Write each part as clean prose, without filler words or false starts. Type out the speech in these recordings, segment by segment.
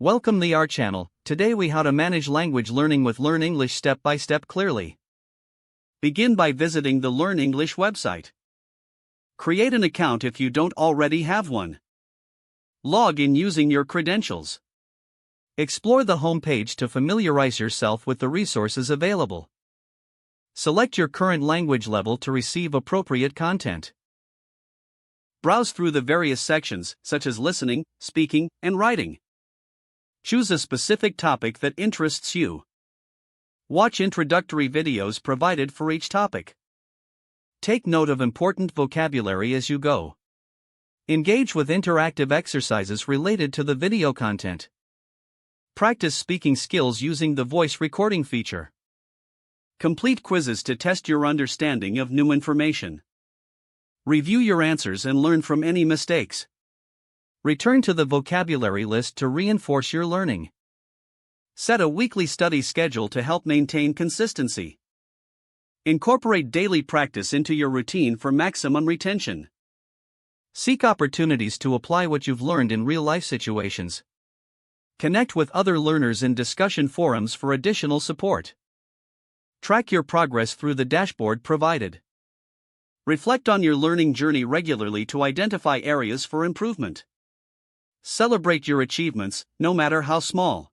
Welcome to our channel. Today we how to manage language learning with Learn English step by step clearly. Begin by visiting the Learn English website. Create an account if you don't already have one. Log in using your credentials. Explore the home page to familiarize yourself with the resources available. Select your current language level to receive appropriate content. Browse through the various sections, such as listening, speaking, and writing. Choose a specific topic that interests you. Watch introductory videos provided for each topic. Take note of important vocabulary as you go. Engage with interactive exercises related to the video content. Practice speaking skills using the voice recording feature. Complete quizzes to test your understanding of new information. Review your answers and learn from any mistakes. Return to the vocabulary list to reinforce your learning. Set a weekly study schedule to help maintain consistency. Incorporate daily practice into your routine for maximum retention. Seek opportunities to apply what you've learned in real-life situations. Connect with other learners in discussion forums for additional support. Track your progress through the dashboard provided. Reflect on your learning journey regularly to identify areas for improvement. Celebrate your achievements, no matter how small.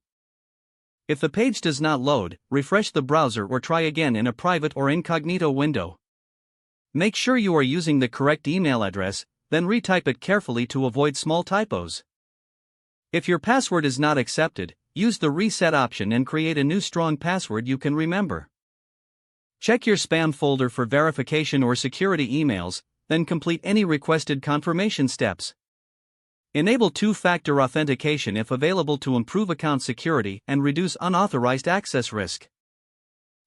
If the page does not load, refresh the browser or try again in a private or incognito window. Make sure you are using the correct email address, then retype it carefully to avoid small typos. If your password is not accepted, use the reset option and create a new strong password you can remember. Check your spam folder for verification or security emails, then complete any requested confirmation steps. Enable two-factor authentication if available to improve account security and reduce unauthorized access risk.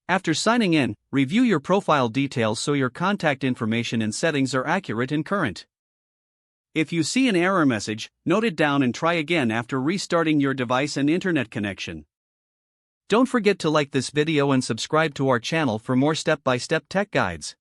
After signing in, review your profile details so your contact information and settings are accurate and current. If you see an error message, note it down and try again after restarting your device and internet connection. Don't forget to like this video and subscribe to our channel for more step-by-step tech guides.